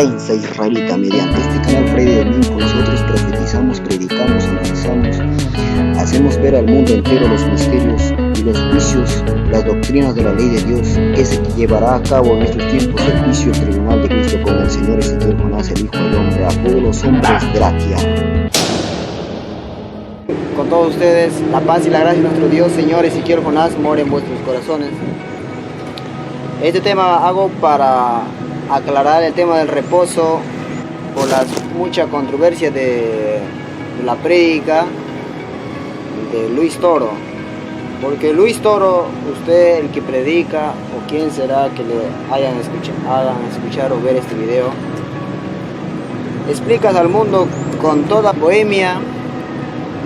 prensa israelita. Mediante este canal Fray de Domingo nosotros profetizamos, predicamos, analizamos, hacemos ver al mundo entero los misterios y los juicios, las doctrinas de la ley de Dios, que se llevará a cabo en estos tiempos el juicio tribunal de Cristo con el Señor Ezequiel Jonás, el Hijo del Hombre, a todos los hombres de la tierra. Con todos ustedes, la paz y la gracia de nuestro Dios, Señor Ezequiel Jonás, more en vuestros corazones. Este tema hago para aclarar el tema del reposo por la mucha controversia de la prédica de Luis Toro. Porque Luis Toro, usted el que predica, o quién será que le hagan escuchar o ver este video, explicas al mundo con toda bohemia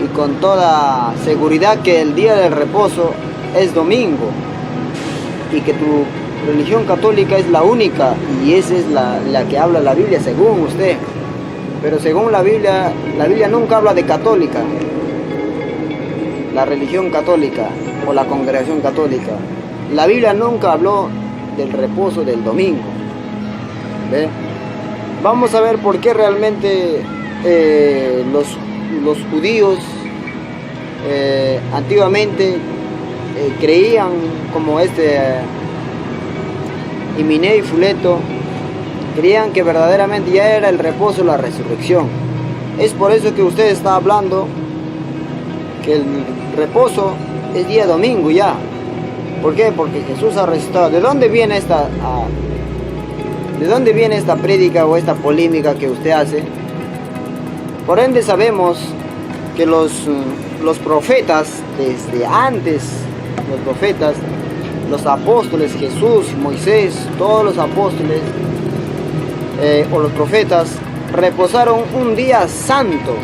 y con toda seguridad que el día del reposo es domingo y que tu religión católica es la única y esa es la que habla la Biblia según usted. Pero según la Biblia nunca habla de católica, la religión católica o la congregación católica. La Biblia nunca habló del reposo del domingo. ¿Ve? Vamos a ver por qué realmente los judíos antiguamente creían como Himeneo y Fileto, creían que verdaderamente ya era el reposo, la resurrección. Es por eso que usted está hablando que el reposo es día domingo ya. ¿Por qué? Porque Jesús ha resucitado. ¿De dónde viene esta prédica o esta polémica que usted hace? Por ende sabemos que los profetas, desde antes, los profetas, los apóstoles, Jesús, Moisés, todos los apóstoles o los profetas reposaron un día santo.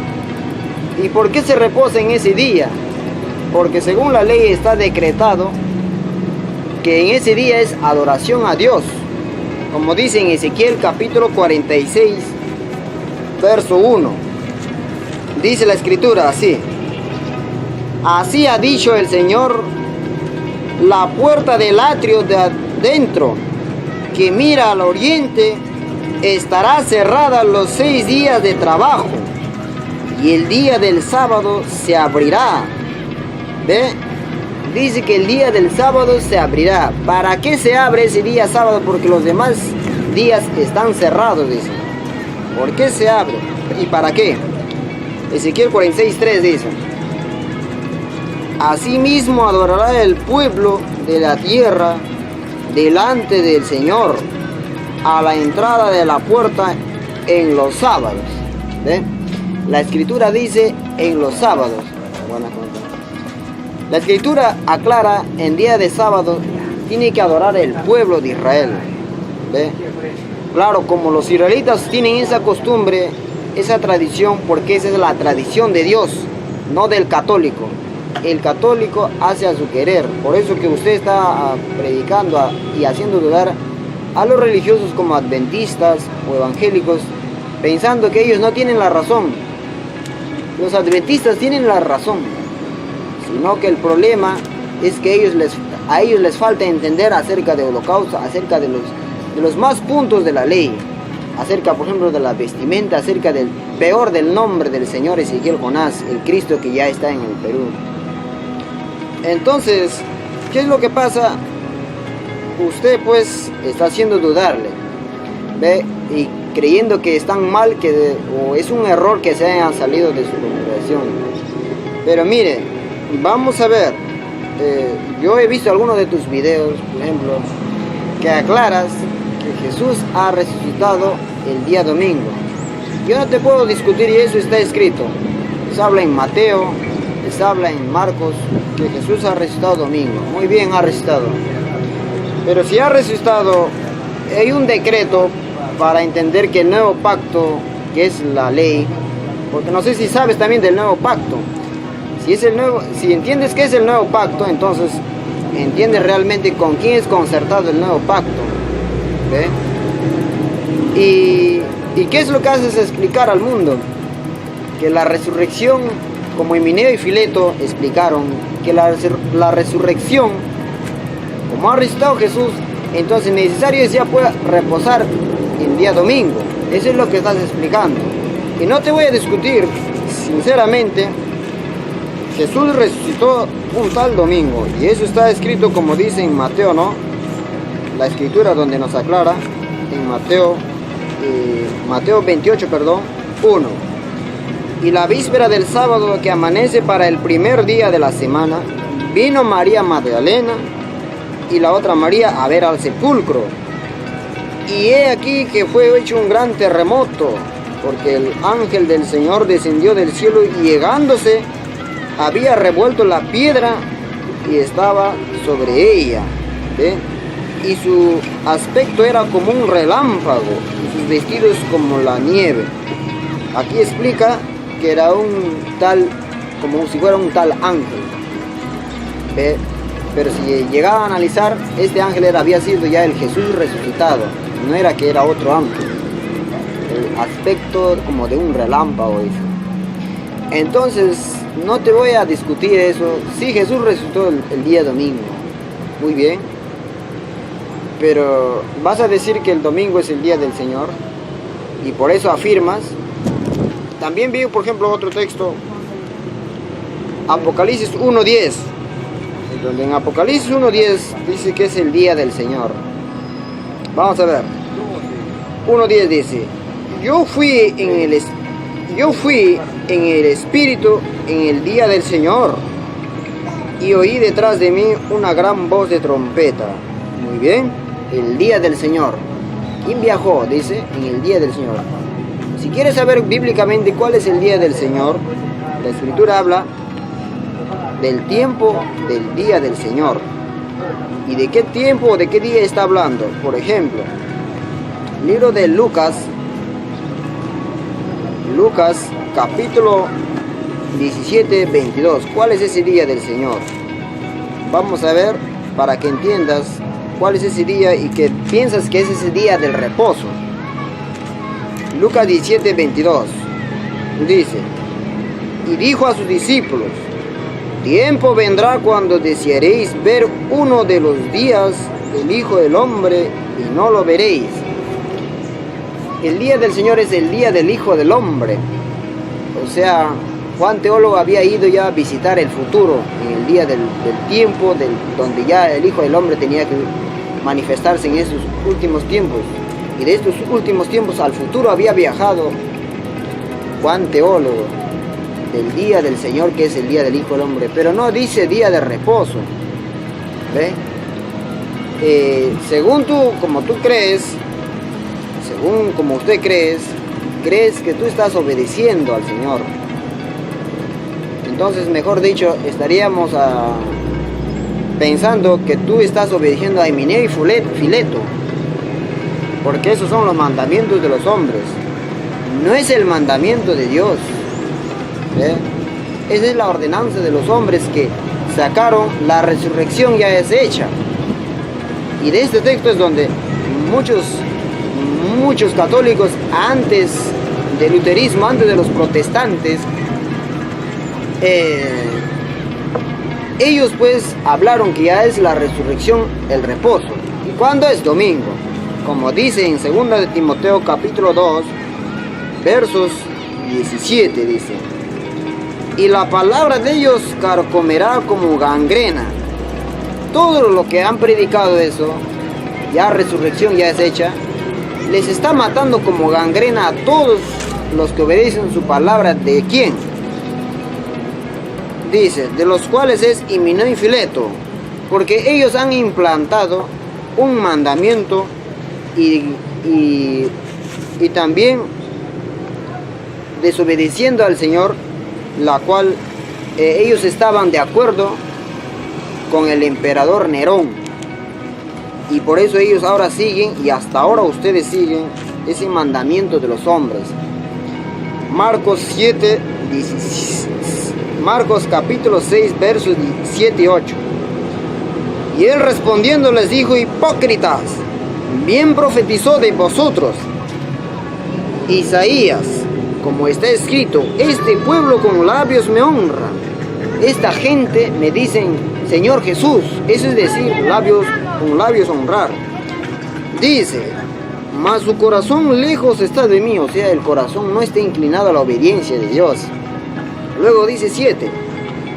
¿Y por qué se reposa en ese día? Porque según la ley está decretado que en ese día es adoración a Dios, como dice en Ezequiel capítulo 46 verso 1. Dice la escritura así: así ha dicho el Señor, la puerta del atrio de adentro que mira al oriente estará cerrada los 6 días de trabajo y el día del sábado se abrirá. ¿Ve? Dice que el día del sábado se abrirá. ¿Para qué se abre ese día sábado? Porque los demás días están cerrados, dice. ¿Por qué se abre? ¿Y para qué? Ezequiel 46:3 dice: asimismo adorará el pueblo de la tierra delante del Señor a la entrada de la puerta en los sábados. ¿Ve? La escritura dice en los sábados. La escritura aclara, en día de sábado tiene que adorar el pueblo de Israel. ¿Ve? Claro, como los israelitas tienen esa costumbre, esa tradición, porque esa es la tradición de Dios, no del católico. El católico hace a su querer. Por eso que usted está predicando y haciendo dudar a los religiosos como adventistas o evangélicos, pensando que ellos no tienen la razón. Los adventistas tienen la razón, sino que el problema es que a ellos les falta entender acerca del holocausto, acerca de los más puntos de la ley, acerca, por ejemplo, de la vestimenta, acerca del peor del nombre del Señor Ezequiel Jonás, el Cristo que ya está en el Perú. Entonces, ¿qué es lo que pasa? Usted pues está haciendo dudarle, ¿ve? Y creyendo que están mal, o es un error que se hayan salido de su congregación. Pero mire, vamos a ver, yo he visto algunos de tus videos, por ejemplo, que aclaras que Jesús ha resucitado el día domingo. Yo no te puedo discutir, y eso está escrito. Se habla en Mateo, se habla en Marcos, que Jesús ha resucitado domingo. Muy bien, ha resucitado. Pero si ha resucitado, hay un decreto para entender que el nuevo pacto, que es la ley, porque no sé si sabes también del nuevo pacto. Si entiendes qué es el nuevo pacto, entonces entiendes realmente con quién es concertado el nuevo pacto. ¿Ve? ¿Y qué es lo que haces explicar al mundo? Que la resurrección, como Himeneo y Fileto explicaron, que la resurrección, como ha resucitado Jesús, entonces necesario es ya pueda reposar el día domingo. Eso es lo que estás explicando. Y no te voy a discutir, sinceramente, Jesús resucitó un tal domingo. Y eso está escrito como dice en Mateo, ¿no? La escritura donde nos aclara, en Mateo 28, 1. Y la víspera del sábado que amanece para el primer día de la semana, vino María Magdalena y la otra María a ver al sepulcro. Y he aquí que fue hecho un gran terremoto, porque el ángel del Señor descendió del cielo y llegándose, había revuelto la piedra y estaba sobre ella. ¿Ve? Y su aspecto era como un relámpago, y sus vestidos como la nieve. Aquí explica que era un tal, como si fuera un tal ángel. ¿Ve? Pero si llegaba a analizar, este ángel había sido ya el Jesús resucitado, no era que era otro ángel. El aspecto como de un relámpago, dice. Entonces, no te voy a discutir eso. Sí, Jesús resucitó el día domingo, muy bien. Pero vas a decir que el domingo es el día del Señor y por eso afirmas. También vi, por ejemplo, otro texto, Apocalipsis 1:10, donde en Apocalipsis 1:10 dice que es el día del Señor. Vamos a ver. 1:10 dice: Yo fui en el Espíritu en el día del Señor y oí detrás de mí una gran voz de trompeta. Muy bien, el día del Señor. ¿Quién viajó? Dice, en el día del Señor. Si quieres saber bíblicamente cuál es el día del Señor, la Escritura habla del tiempo del día del Señor. ¿Y de qué tiempo o de qué día está hablando? Por ejemplo, libro de Lucas capítulo 17, 22. ¿Cuál es ese día del Señor? Vamos a ver para que entiendas cuál es ese día y que piensas que es ese día del reposo. Lucas 17, 22 dice: y dijo a sus discípulos: tiempo vendrá cuando desearéis ver uno de los días del Hijo del Hombre y no lo veréis. El día del Señor es el día del Hijo del Hombre. O sea, Juan Teólogo había ido ya a visitar el futuro, en el día del tiempo, donde ya el Hijo del Hombre tenía que manifestarse en esos últimos tiempos. Y de estos últimos tiempos al futuro había viajado Juan Teólogo, del día del Señor, que es el día del Hijo del Hombre. Pero no dice día de reposo. ¿Ve? Según tú, como tú crees, según como usted crees que tú estás obedeciendo al Señor. Entonces, mejor dicho, estaríamos pensando que tú estás obedeciendo a Himeneo y Fileto, porque esos son los mandamientos de los hombres, no es el mandamiento de Dios. ¿Eh? Esa es la ordenanza de los hombres que sacaron. La resurrección ya es hecha, y de este texto es donde muchos católicos antes del luterismo, antes de los protestantes, ellos pues hablaron que ya es la resurrección el reposo. ¿Y cuándo es? Domingo, como dice en 2 de Timoteo capítulo 2 versos 17, dice: y la palabra de ellos carcomerá como gangrena. Todo lo que han predicado eso, ya resurrección ya es hecha, les está matando como gangrena a todos los que obedecen su palabra. ¿De quién? Dice, de los cuales es Himeneo y Fileto, porque ellos han implantado un mandamiento y también desobedeciendo al Señor, la cual ellos estaban de acuerdo con el emperador Nerón, y por eso ellos ahora siguen, y hasta ahora ustedes siguen ese mandamiento de los hombres. Marcos capítulo 6 versos 7 y 8. Y él respondiendo les dijo: hipócritas, bien profetizó de vosotros Isaías, como está escrito: este pueblo con labios me honra, esta gente me dicen Señor Jesús. Eso es decir, con labios honrar. Dice, mas su corazón lejos está de mí, o sea, el corazón no está inclinado a la obediencia de Dios. Luego dice 7,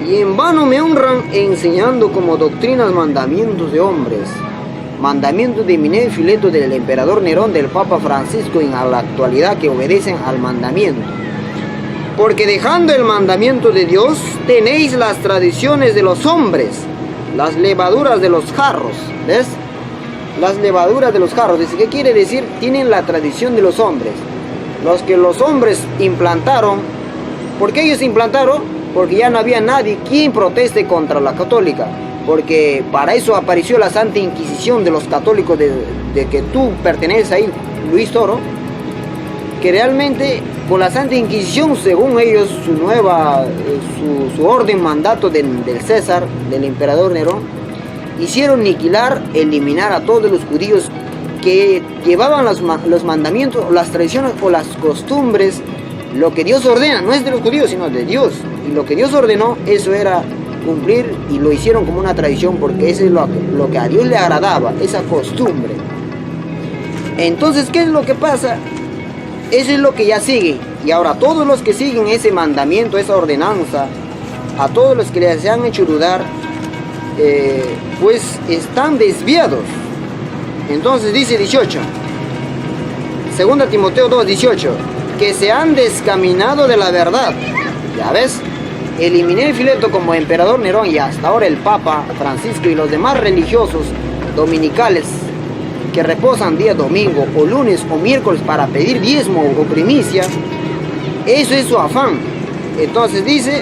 y en vano me honran enseñando como doctrinas mandamientos de hombres, mandamientos de Himeneo y Fileto, del emperador Nerón, del Papa Francisco, y en la actualidad que obedecen al mandamiento. Porque dejando el mandamiento de Dios, tenéis las tradiciones de los hombres, las levaduras de los jarros. ¿Ves? Las levaduras de los jarros. Dice, ¿qué quiere decir? Tienen la tradición de los hombres. Los que los hombres implantaron. ¿Por qué ellos implantaron? Porque ya no había nadie quien proteste contra la católica. Porque para eso apareció la Santa Inquisición de los católicos, de que tú perteneces ahí, Luis Toro. Que realmente con la Santa Inquisición, según ellos, su orden, mandato del César, del emperador Nerón, hicieron aniquilar, eliminar a todos los judíos que llevaban los mandamientos, las tradiciones o las costumbres, lo que Dios ordena, no es de los judíos, sino de Dios. Y lo que Dios ordenó, eso era cumplir, y lo hicieron como una tradición, porque eso es lo que a Dios le agradaba, esa costumbre. Entonces, ¿qué es lo que pasa? Eso es lo que ya sigue. Y ahora todos los que siguen ese mandamiento, esa ordenanza, a todos los que les han hecho dudar, pues están desviados. Entonces dice 18, 2 Timoteo 2, 18, que se han descaminado de la verdad. Ya ves, el Himeneo y Fileto como emperador Nerón, y hasta ahora el Papa Francisco y los demás religiosos dominicales que reposan día domingo o lunes o miércoles para pedir diezmo o primicia, eso es su afán. Entonces dice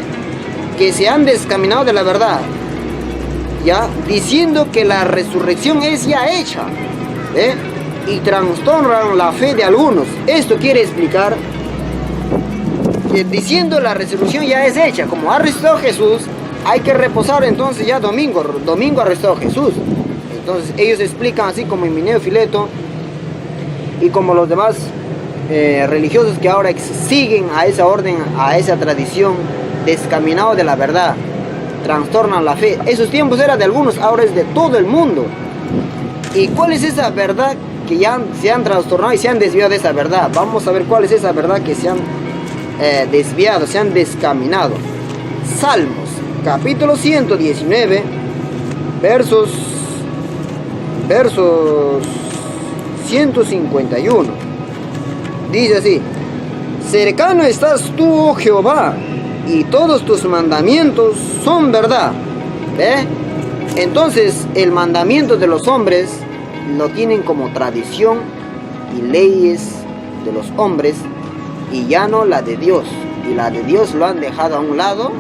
que se han descaminado de la verdad, ya, diciendo que la resurrección es ya hecha, y trastornan la fe de algunos. Esto quiere explicar que diciendo la resurrección ya es hecha, como ha resucitado Jesús, hay que reposar entonces ya domingo ha resucitado Jesús. Entonces ellos explican así como Himeneo y Fileto y como los demás religiosos que ahora siguen a esa orden, a esa tradición, descaminados de la verdad, trastornan la fe. Esos tiempos eran de algunos, ahora es de todo el mundo. ¿Y cuál es esa verdad que ya se han trastornado y se han desviado de esa verdad? Vamos a ver cuál es esa verdad que se han desviado, se han descaminado. Salmos, capítulo 119, versos 151. Dice así: cercano estás tú, oh Jehová, y todos tus mandamientos son verdad. ¿Ve? Entonces el mandamiento de los hombres lo tienen como tradición y leyes de los hombres, y ya no la de Dios. Y la de Dios lo han dejado a un lado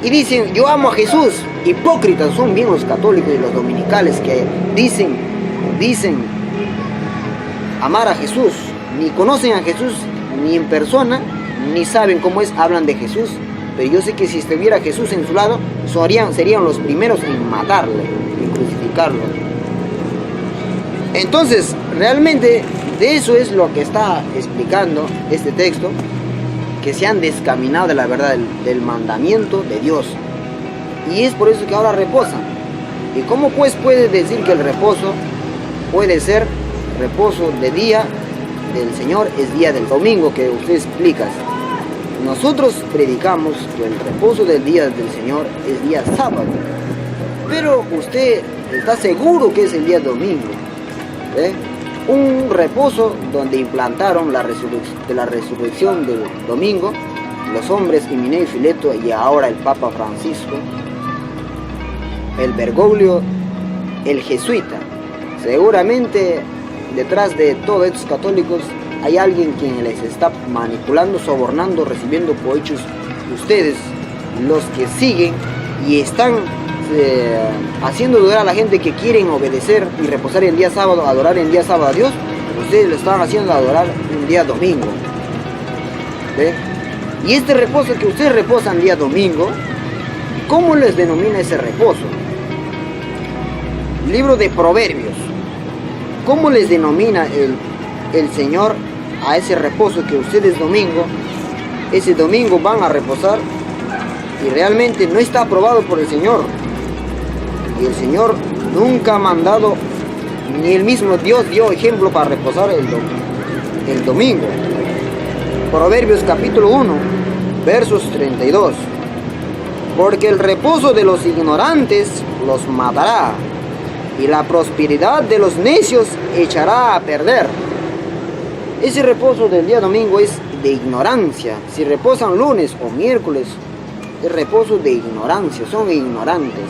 y dicen: yo amo a Jesús. Hipócritas son bien los católicos y los dominicales que dicen amar a Jesús, ni conocen a Jesús ni en persona, ni saben cómo es, hablan de Jesús. Pero yo sé que si estuviera Jesús en su lado, serían los primeros en matarle, en crucificarlo. Entonces, realmente de eso es lo que está explicando este texto, que se han descaminado de la verdad del mandamiento de Dios. Y es por eso que ahora reposan. ¿Y cómo pues puedes decir que el reposo puede ser reposo de día del Señor, es día del domingo, que usted explica? Nosotros predicamos que el reposo del día del Señor es día sábado, pero usted está seguro que es el día domingo. Un reposo donde implantaron la resurrección del domingo los hombres Himeneo y Fileto, y ahora el Papa Francisco, el Bergoglio, el jesuita. Seguramente detrás de todos estos católicos hay alguien quien les está manipulando, sobornando, recibiendo cohechos. Ustedes, los que siguen y están haciendo dudar a la gente que quieren obedecer y reposar el día sábado, adorar el día sábado a Dios, ustedes lo están haciendo adorar un día domingo. ¿Ve? Y este reposo que ustedes reposan día domingo, ¿cómo les denomina ese reposo? Libro de Proverbios. ¿Cómo les denomina el Señor a ese reposo que ustedes domingo, ese domingo van a reposar? Y realmente no está aprobado por el Señor. Y el Señor nunca ha mandado ni el mismo Dios dio ejemplo para reposar el domingo. Proverbios capítulo 1, versos 32. Porque el reposo de los ignorantes los matará, y la prosperidad de los necios echará a perder. Ese reposo del día domingo es de ignorancia. Si reposan lunes o miércoles, es reposo de ignorancia, son ignorantes,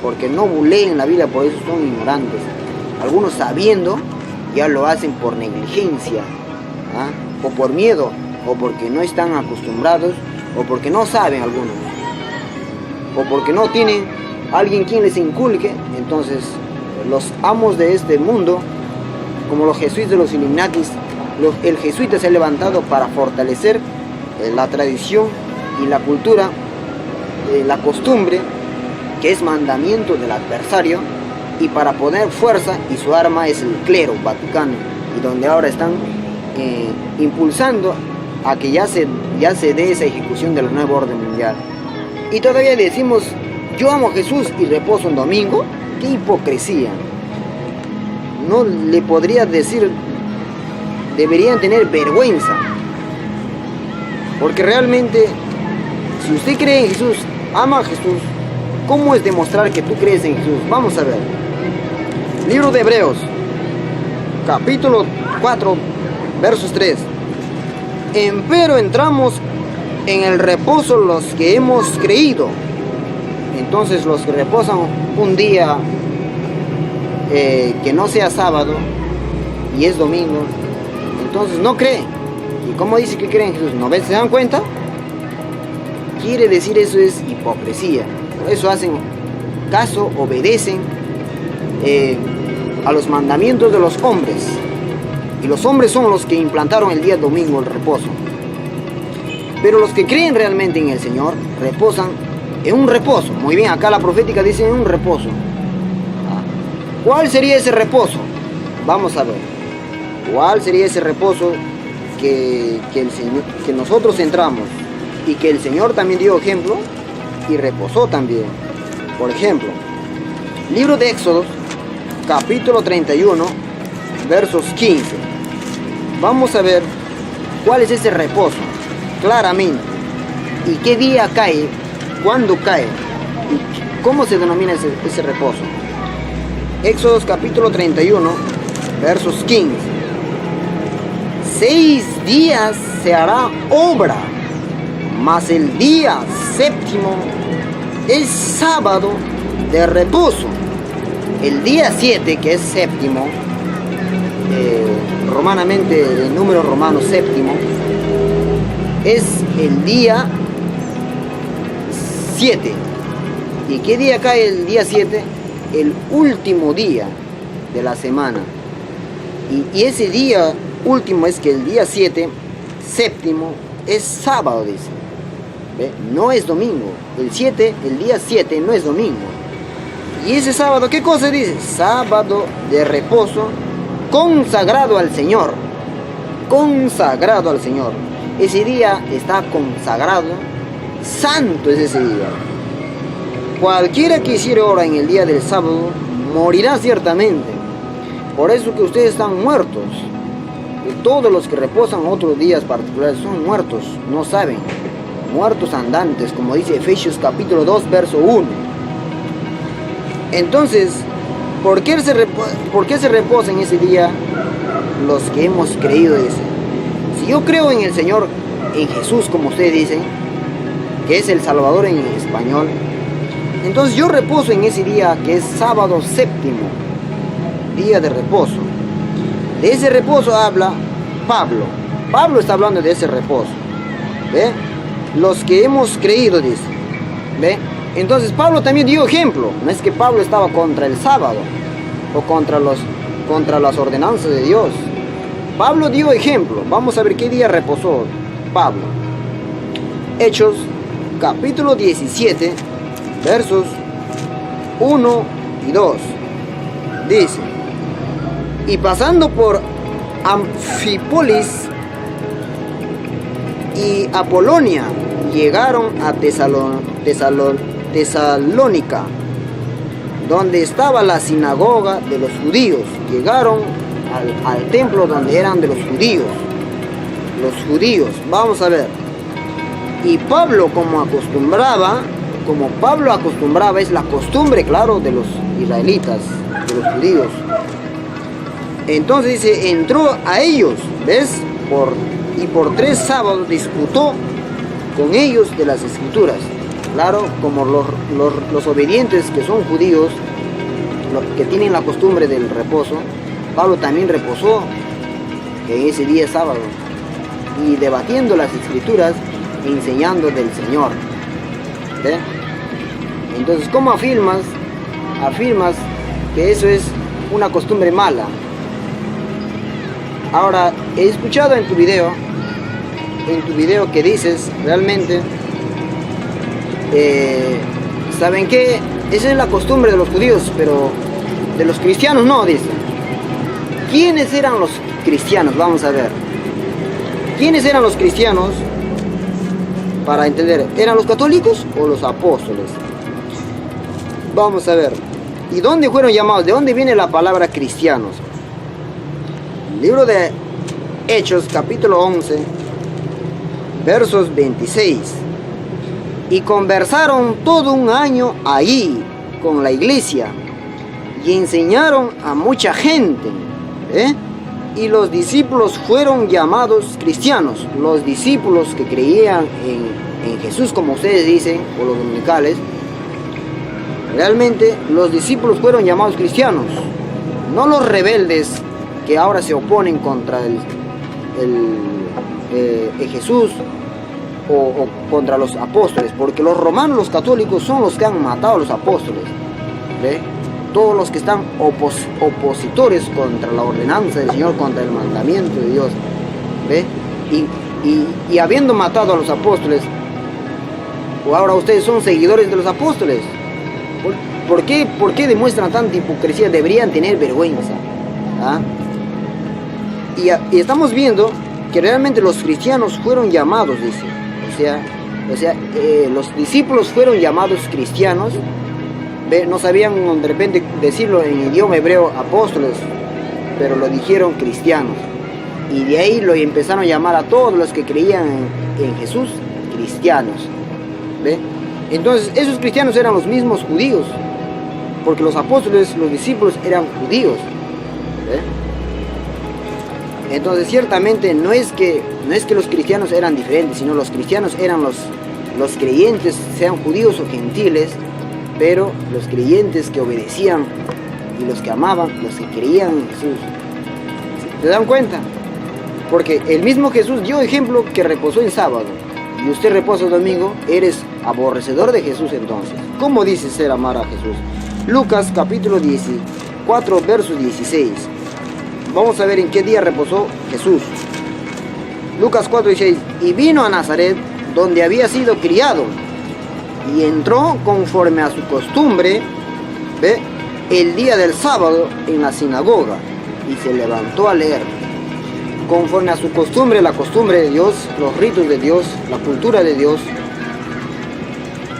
porque no leen la Biblia, por eso son ignorantes. Algunos sabiendo ya lo hacen por negligencia, o por miedo, o porque no están acostumbrados, o porque no saben algunos, o porque no tienen alguien quien les inculque. Entonces los amos de este mundo, como los jesuitas de los Illuminatis, el jesuita se ha levantado para fortalecer la tradición y la cultura, la costumbre, que es mandamiento del adversario, y para poner fuerza, y su arma es el clero vaticano, y donde ahora están impulsando a que ya se dé esa ejecución de la nueva orden mundial. Y todavía decimos, yo amo a Jesús y reposo un domingo. ¡Qué hipocresía! No le podría decir, deberían tener vergüenza, porque realmente, si usted cree en Jesús, ama a Jesús, ¿cómo es demostrar que tú crees en Jesús? Vamos a ver. Libro de Hebreos, capítulo 4, versos 3. Empero entramos en el reposo los que hemos creído. Entonces los que reposan un día que no sea sábado y es domingo, entonces no creen. ¿Y cómo dice que creen en Jesús? ¿No ven? ¿Se dan cuenta? Quiere decir, eso es hipocresía. Por eso hacen caso, obedecen a los mandamientos de los hombres. Y los hombres son los que implantaron el día domingo, el reposo. Pero los que creen realmente en el Señor reposan en un reposo. Muy bien, acá la profética dice en un reposo. ¿Cuál sería ese reposo? Vamos a ver. ¿Cuál sería ese reposo que nosotros entramos y que el Señor también dio ejemplo y reposó también? Por ejemplo, libro de Éxodo, capítulo 31, versos 15. Vamos a ver cuál es ese reposo claramente, y qué día cae, cuándo cae, y cómo se denomina ese reposo. Éxodo capítulo 31, versos 15. 6 días se hará obra, mas el día séptimo es sábado de reposo. El día 7, que es séptimo, romanamente el número romano séptimo, es el día 7. ¿Y qué día cae el día 7? El último día de la semana. Y ese día último es que el día 7, séptimo, es sábado, dice. ¿Ve? No es domingo. El día 7 no es domingo. Y ese sábado, ¿qué cosa dice? Sábado de reposo, consagrado al Señor. Consagrado al Señor. Ese día está consagrado, santo es ese día. Cualquiera que hiciere hora en el día del sábado morirá ciertamente. Por eso que ustedes están muertos. Y todos los que reposan otros días particulares son muertos, no saben. Muertos andantes, como dice Efesios capítulo 2, verso 1. Entonces, ¿por qué se reposa en ese día los que hemos creído? Dice, si yo creo en el Señor, en Jesús, como ustedes dicen, que es el Salvador en español, entonces yo reposo en ese día que es sábado séptimo, día de reposo. De ese reposo habla Pablo. Pablo está hablando de ese reposo. ¿Ve? Los que hemos creído, dice. ¿Ve? Entonces Pablo también dio ejemplo. No es que Pablo estaba contra el sábado o contra las ordenanzas de Dios. Pablo dio ejemplo. Vamos a ver qué día reposó Pablo. Hechos capítulo 17, versos 1 y 2. Dice: y pasando por Anfípolis y Apolonia, llegaron a Tesalónica. donde estaba la sinagoga de los judíos. Llegaron al templo donde eran de los judíos. Los judíos, vamos a ver. Y Pablo, como Pablo acostumbraba, es la costumbre, claro, de los israelitas, de los judíos. Entonces dice, entró a ellos, ¿ves? Y por 3 sábados disputó con ellos de las escrituras. Claro, como los obedientes que son judíos, que tienen la costumbre del reposo, Pablo también reposó en ese día sábado, y debatiendo las escrituras, enseñando del Señor. ¿Ve? Entonces, ¿cómo afirmas que eso es una costumbre mala? Ahora, he escuchado en tu video que dices, realmente, ¿saben qué? Esa es la costumbre de los judíos, pero de los cristianos no, dice. ¿Quiénes eran los cristianos? Vamos a ver. ¿Quiénes eran los cristianos? Para entender, ¿eran los católicos o los apóstoles? Vamos a ver. ¿Y dónde fueron llamados? ¿De dónde viene la palabra cristianos? Libro de Hechos, capítulo 11, versos 26. Y conversaron todo un año allí con la iglesia y enseñaron a mucha gente. Y los discípulos fueron llamados cristianos. Los discípulos que creían en Jesús, como ustedes dicen, o los dominicales, realmente los discípulos fueron llamados cristianos, no los rebeldes que ahora se oponen contra Jesús o contra los apóstoles, porque los romanos, los católicos, son los que han matado a los apóstoles. ¿Ve? Todos los que están opositores contra la ordenanza del Señor, contra el mandamiento de Dios. ¿Ve? Y habiendo matado a los apóstoles, ahora ustedes son seguidores de los apóstoles. ¿Por qué demuestran tanta hipocresía? Deberían tener vergüenza. ¿Ah? Y estamos viendo que realmente los cristianos fueron llamados, dice. O sea, los discípulos fueron llamados cristianos. No sabían de repente decirlo en idioma hebreo apóstoles, pero lo dijeron cristianos. Y de ahí lo empezaron a llamar a todos los que creían en Jesús cristianos. ¿Ve? Entonces esos cristianos eran los mismos judíos, porque los apóstoles, los discípulos eran judíos. ¿Ve? Entonces ciertamente no es que los cristianos eran diferentes, sino los cristianos eran los creyentes, sean judíos o gentiles, pero los creyentes que obedecían y los que amaban, los que creían en Jesús. ¿Se dan cuenta? Porque el mismo Jesús dio ejemplo que reposó en sábado, y usted reposa el domingo, eres aborrecedor de Jesús entonces. ¿Cómo dice ser amar a Jesús? Lucas capítulo 14, verso 16. Vamos a ver en qué día reposó Jesús. Lucas 4:16. Y vino a Nazaret, donde había sido criado, y entró conforme a su costumbre, ¿ve? El día del sábado en la sinagoga, y se levantó a leer. Conforme a su costumbre, la costumbre de Dios, los ritos de Dios, la cultura de Dios,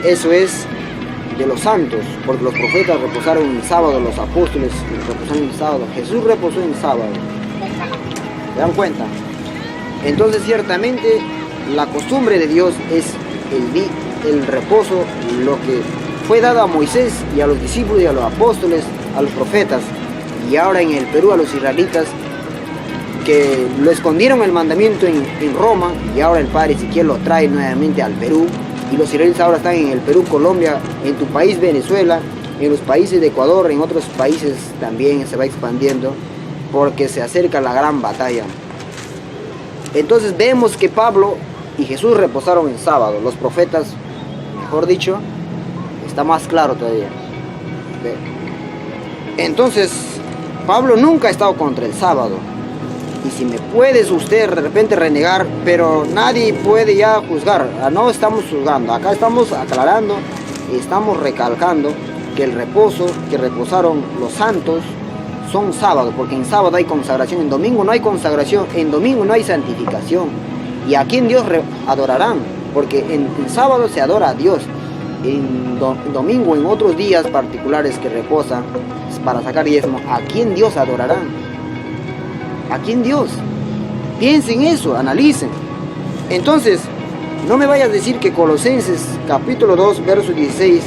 eso es de los santos, porque los profetas reposaron en sábado, los apóstoles reposaron en sábado, Jesús reposó en sábado. ¿Se dan cuenta? Entonces ciertamente la costumbre de Dios es el reposo, lo que fue dado a Moisés y a los discípulos y a los apóstoles, a los profetas, y ahora en el Perú a los israelitas, que lo escondieron el mandamiento en Roma, y ahora el Padre Ezequiel lo trae nuevamente al Perú, y los israelitas ahora están en el Perú, Colombia, en tu país Venezuela, en los países de Ecuador, en otros países también se va expandiendo, porque se acerca la gran batalla. Entonces vemos que Pablo y Jesús reposaron en sábado. Los profetas, mejor dicho, está más claro todavía. Entonces Pablo nunca ha estado contra el sábado. Y si me puedes usted de repente renegar, pero nadie puede ya juzgar. No estamos juzgando, acá estamos aclarando y estamos recalcando que el reposo que reposaron los santos son sábados, porque en sábado hay consagración, en domingo no hay consagración, en domingo no hay santificación. ¿Y a quién Dios adorarán? Porque en sábado se adora a Dios. en domingo, en otros días particulares que reposan para sacar diezmo, ¿a quién Dios adorarán? ¿A quién Dios? Piensen eso, analicen. Entonces, no me vayas a decir que Colosenses capítulo 2, verso 16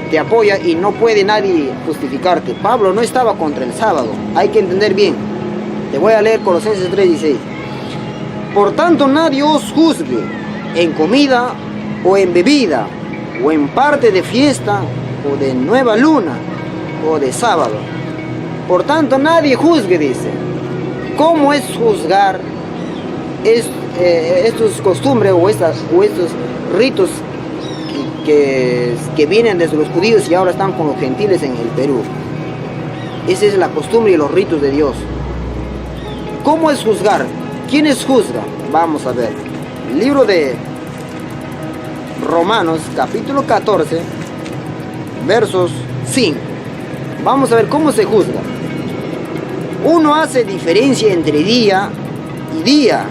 te apoya y no puede nadie justificarte. Pablo no estaba contra el sábado, hay que entender bien. Te voy a leer Colosenses 3:16. Por tanto, nadie os juzgue en comida o en bebida, o en parte de fiesta, o de nueva luna, o de sábado. Por tanto, nadie juzgue, dice. ¿Cómo es juzgar estos costumbres o estos ritos que vienen desde los judíos y ahora están con los gentiles en el Perú? Esa es la costumbre y los ritos de Dios. ¿Cómo es juzgar? ¿Quiénes juzgan? Vamos a ver. El libro de Romanos, capítulo 14, versos 5. Vamos a ver cómo se juzga. Uno hace diferencia entre día y día.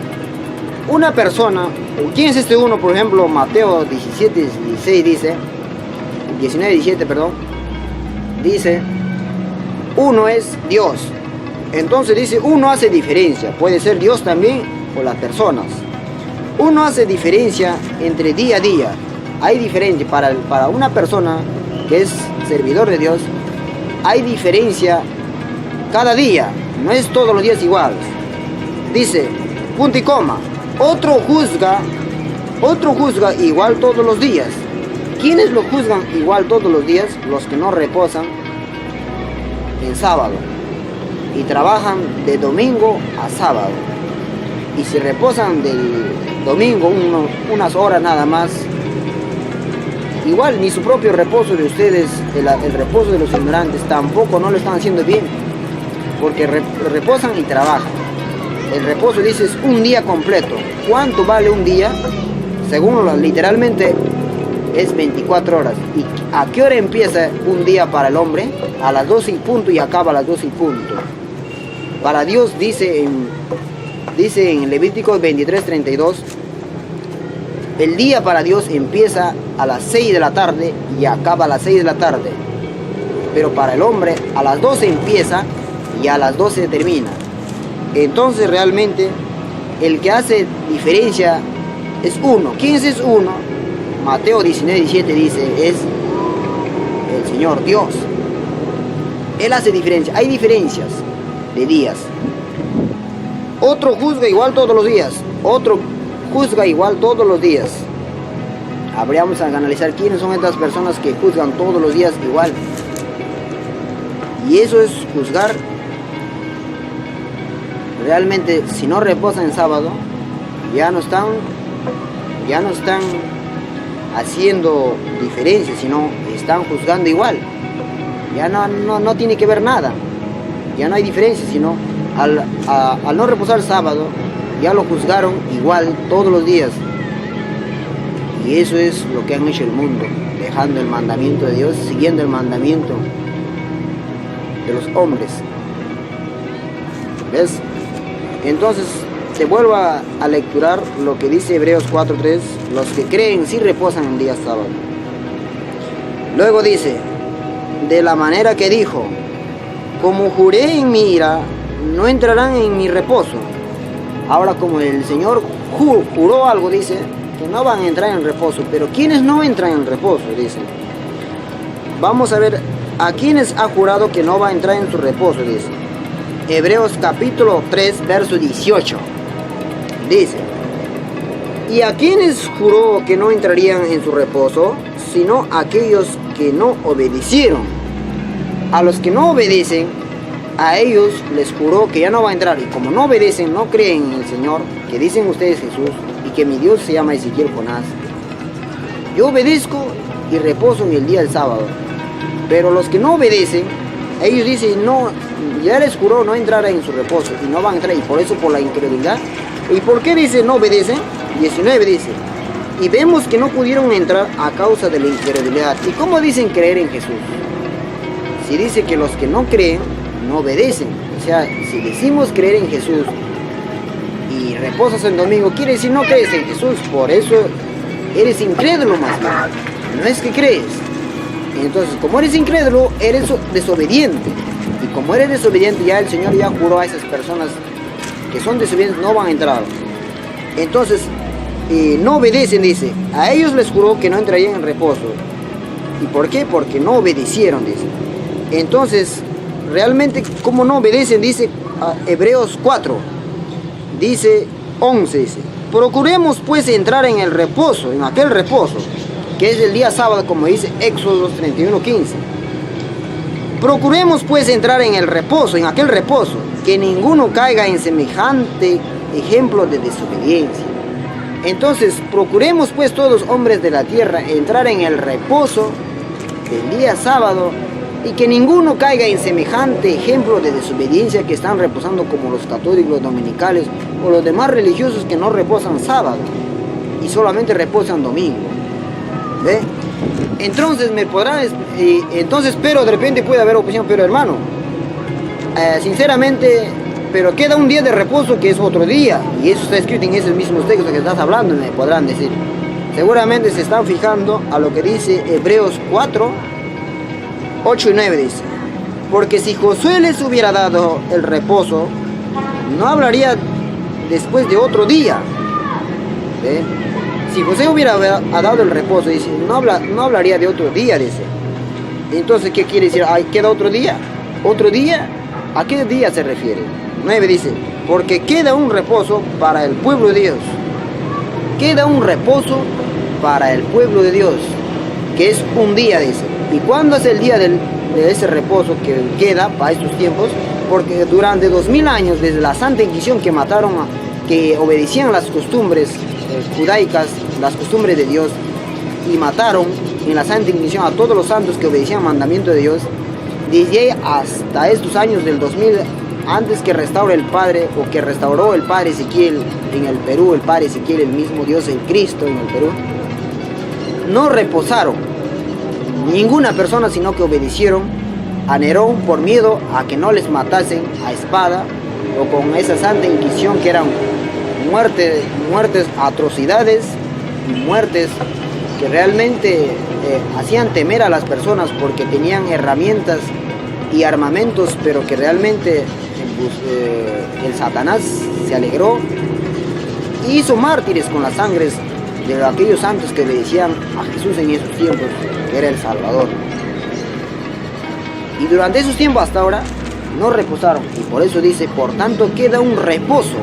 Una persona, ¿quién es este uno? Por ejemplo, Mateo 17:16 dice, 19:17, perdón, dice, uno es Dios. Entonces dice, uno hace diferencia, puede ser Dios también o las personas. Uno hace diferencia entre día a día. Hay diferencia para una persona que es servidor de Dios, hay diferencia cada día, no es todos los días iguales. Dice, punto y coma, otro juzga igual todos los días. ¿Quiénes lo juzgan igual todos los días? Los que no reposan en sábado y trabajan de domingo a sábado. Y si reposan del domingo unas horas nada más, igual ni su propio reposo de ustedes, el reposo de los ignorantes, tampoco no lo están haciendo bien, porque reposan y trabajan. El reposo dice es un día completo. ¿Cuánto vale un día? Según literalmente es 24 horas. ¿Y a qué hora empieza un día para el hombre? A las 12 y punto y acaba a las 12 y punto. Para Dios dice en Levítico 23:32, el día para Dios empieza a las 6 de la tarde y acaba a las 6 de la tarde. Pero para el hombre a las 12 empieza y a las 12 termina. Entonces realmente el que hace diferencia es uno. ¿Quién es uno? Mateo 19:17 dice, es el Señor Dios. Él hace diferencia. Hay diferencias de días. Otro juzga igual todos los días. Otro juzga igual todos los días. Habríamos a analizar quiénes son estas personas que juzgan todos los días igual. Y eso es juzgar. Realmente, si no reposan en sábado, ya no están haciendo diferencia, sino están juzgando igual. Ya no tiene que ver nada. Ya no hay diferencia, sino al no reposar el sábado, ya lo juzgaron igual todos los días. Y eso es lo que han hecho el mundo, dejando el mandamiento de Dios, siguiendo el mandamiento de los hombres. ¿Ves? Entonces te vuelvo a lecturar lo que dice Hebreos 4:3. Los que creen sí reposan en día sábado. Luego dice, de la manera que dijo, como juré en mi ira, no entrarán en mi reposo. Ahora como el Señor juró algo, dice que no van a entrar en reposo. Pero ¿quiénes no entran en reposo? Dice. Vamos a ver a quiénes ha jurado que no va a entrar en su reposo, dice. Hebreos capítulo 3, verso 18. Dice, ¿y a quiénes juró que no entrarían en su reposo? Sino aquellos que no obedecieron. A los que no obedecen, a ellos les juró que ya no va a entrar. Y como no obedecen, no creen en el Señor, que dicen ustedes Jesús, y que mi Dios se llama Ezequiel Jonás, yo obedezco y reposo en el día del sábado. Pero los que no obedecen, ellos dicen, no, ya les juró no entrar en su reposo y no van a entrar, y por eso por la incredulidad. ¿Y por qué dice no obedecen? 19 dice, y vemos que no pudieron entrar a causa de la incredulidad. ¿Y cómo dicen creer en Jesús? Si dice que los que no creen no obedecen. O sea, si decimos creer en Jesús y reposas el domingo, quiere decir no crees en Jesús, por eso eres incrédulo más bien. no es que crees. Entonces, como eres incrédulo, eres desobediente. Y como eres desobediente, ya el Señor ya juró a esas personas que son desobedientes, no van a entrar. Entonces, no obedecen, dice. A ellos les juró que no entrarían en reposo. ¿Y por qué? Porque no obedecieron, dice. Entonces, realmente, ¿cómo no obedecen? Dice Hebreos 4, dice 11, dice. Procuremos pues entrar en el reposo, en aquel reposo, que es el día sábado, como dice Éxodo 31:15. Procuremos pues entrar en el reposo, en aquel reposo, que ninguno caiga en semejante ejemplo de desobediencia. Entonces, procuremos pues todos hombres de la tierra entrar en el reposo del día sábado, y que ninguno caiga en semejante ejemplo de desobediencia que están reposando como los católicos dominicales o los demás religiosos que no reposan sábado y solamente reposan domingo. ¿Ve? Entonces me podrán, pero de repente puede haber oposición, pero hermano, sinceramente, pero queda un día de reposo que es otro día, y eso está escrito en esos mismos textos que estás hablando, me podrán decir. Seguramente se están fijando a lo que dice Hebreos 4, 8 y 9 dice. Porque si Josué les hubiera dado el reposo, no hablaría después de otro día. ¿Ve? Si José hubiera dado el reposo, dice, no hablaría de otro día, dice. Entonces, ¿qué quiere decir? ¿Queda otro día? ¿Otro día? ¿A qué día se refiere? 9 dice, porque queda un reposo para el pueblo de Dios. Queda un reposo para el pueblo de Dios, que es un día, dice. ¿Y cuándo es el día de ese reposo que queda para estos tiempos? Porque durante 2000 años, desde la Santa Inquisición que mataron, que obedecían las costumbres judaicas, las costumbres de Dios, y mataron en la Santa Inquisición a todos los santos que obedecían el mandamiento de Dios, desde ahí hasta estos años del 2000, antes que restaure el Padre, o que restauró el Padre Ezequiel en el Perú, el Padre Ezequiel, el mismo Dios, el Cristo en el Perú, no reposaron ninguna persona, sino que obedecieron a Nerón por miedo a que no les matasen a espada, o con esa Santa Inquisición que eran muertes, atrocidades, muertes que realmente hacían temer a las personas porque tenían herramientas y armamentos, pero que realmente el Satanás se alegró y hizo mártires con las sangres de aquellos santos que obedecían a Jesús en esos tiempos, que era el Salvador. Y durante esos tiempos hasta ahora no reposaron, y por eso dice, por tanto queda un reposo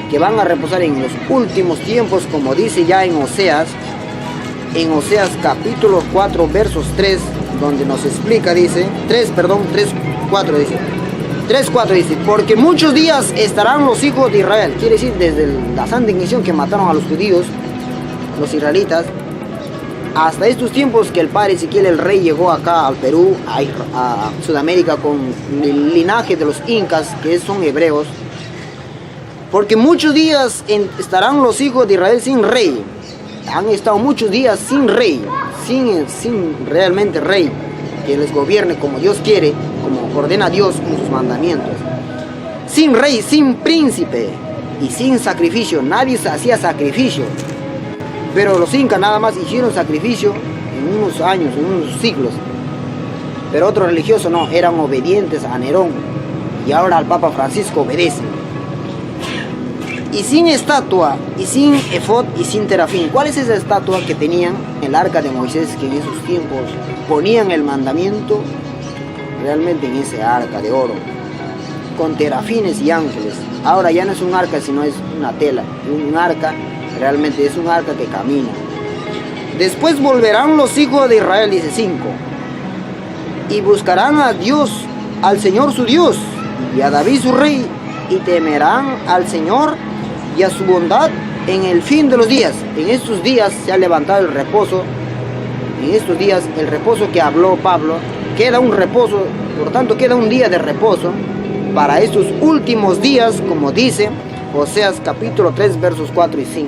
que van a reposar en los últimos tiempos, como dice ya en Oseas capítulo 4 versos 3, donde nos explica, dice 3:4 dice 3:4 dice, porque muchos días estarán los hijos de Israel, quiere decir desde la Santa Inquisición que mataron a los judíos, los israelitas, hasta estos tiempos que el padre Ezequiel, el rey, llegó acá al Perú, a Sudamérica, con el linaje de los incas, que son hebreos. Porque muchos días estarán los hijos de Israel sin rey. Han estado muchos días sin rey, sin realmente rey, que les gobierne como Dios quiere, como ordena Dios en sus mandamientos. Sin rey, sin príncipe y sin sacrificio. Nadie hacía sacrificio. Pero los incas nada más hicieron sacrificio en unos años, en unos siglos. Pero otros religiosos no, eran obedientes a Nerón. Y ahora al Papa Francisco obedecen. Y sin estatua, y sin efod, y sin terafín. ¿Cuál es esa estatua que tenían en el arca de Moisés, que en esos tiempos ponían el mandamiento realmente en ese arca de oro, con terafines y ángeles? Ahora ya no es un arca, sino es una tela. Un arca, realmente es un arca que camina. Después volverán los hijos de Israel, dice 5, y buscarán a Dios, al Señor su Dios, y a David su rey, y temerán al Señor y a su bondad en el fin de los días. En estos días se ha levantado el reposo. En estos días el reposo que habló Pablo, queda un reposo, por tanto queda un día de reposo para estos últimos días, como dice Oseas capítulo 3 versos 4 y 5.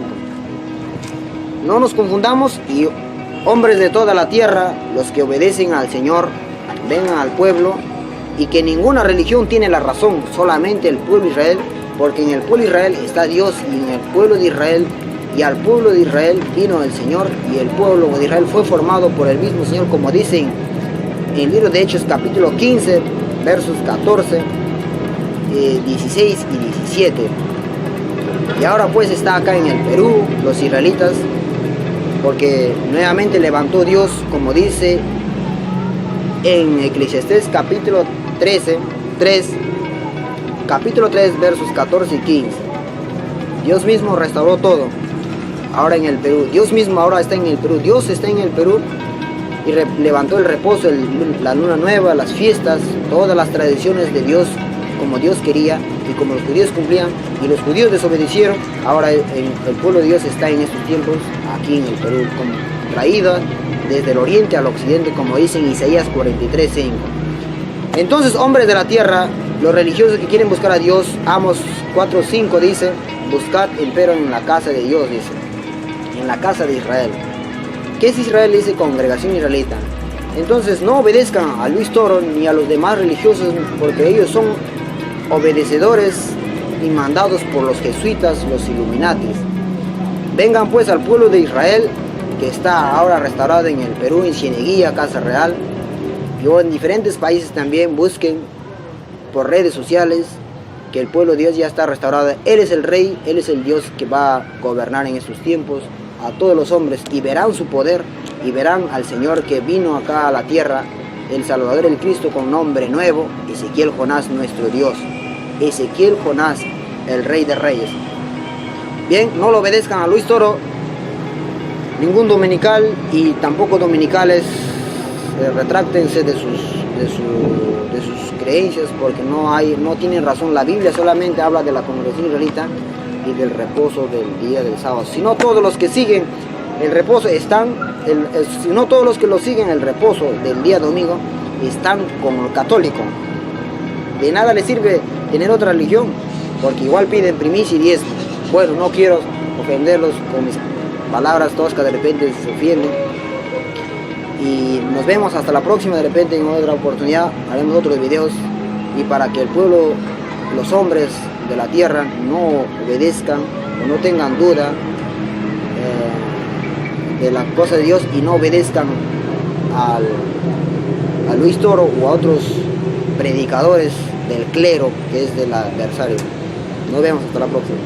No nos confundamos, y hombres de toda la tierra, los que obedecen al Señor, vengan al pueblo, y que ninguna religión tiene la razón, solamente el pueblo de Israel, porque en el pueblo de Israel está Dios, y en el pueblo de Israel y al pueblo de Israel vino el Señor, y el pueblo de Israel fue formado por el mismo Señor, como dicen en el libro de Hechos capítulo 15, versos 14, 16 y 17. Y ahora pues está acá en el Perú los israelitas, porque nuevamente levantó Dios, como dice en Eclesiastés capítulo 3, versos 14 y 15. Dios mismo restauró todo ahora en el Perú. Dios mismo ahora está en el Perú. Dios está en el Perú y levantó el reposo, la luna nueva, las fiestas, todas las tradiciones de Dios, como Dios quería y como los judíos cumplían, y los judíos desobedecieron. Ahora el pueblo de Dios está en estos tiempos aquí en el Perú, como traída desde el oriente al occidente, como dice en Isaías 43:5. Entonces, hombres de la tierra, los religiosos que quieren buscar a Dios, Amos 4:5 dice: buscad empero en la casa de Dios, dice, en la casa de Israel. ¿Qué es Israel? Dice congregación israelita. Entonces no obedezcan a Luis Toro ni a los demás religiosos, porque ellos son obedecedores y mandados por los jesuitas, los Illuminatis. Vengan pues al pueblo de Israel, que está ahora restaurado en el Perú, en Cieneguilla, Casa Real, y en diferentes países también. Busquen por redes sociales que el pueblo de Dios ya está restaurado. Él es el Rey, Él es el Dios que va a gobernar en estos tiempos a todos los hombres, y verán su poder, y verán al Señor que vino acá a la tierra, el Salvador, el Cristo, con nombre nuevo, Ezequiel Jonás, nuestro Dios. Ezequiel Jonás, el Rey de Reyes. Bien, no lo obedezcan a Luis Toro, ningún dominical, y tampoco dominicales, retráctense de sus creencias, porque no tienen razón. La Biblia solamente habla de la congregación israelita y del reposo del día del sábado. Si no todos los que siguen el reposo si no todos los que lo siguen el reposo del día domingo están como el católico. De nada les sirve tener otra religión, porque igual piden primicia y diezmo. Bueno, no quiero ofenderlos con mis palabras toscas, de repente se ofenden. Y nos vemos hasta la próxima, de repente en otra oportunidad haremos otros videos, y para que el pueblo, los hombres de la tierra, no obedezcan o no tengan duda de la cosa de Dios, y no obedezcan a Luis Toro o a otros predicadores del clero, que es del adversario. Nos vemos hasta la próxima.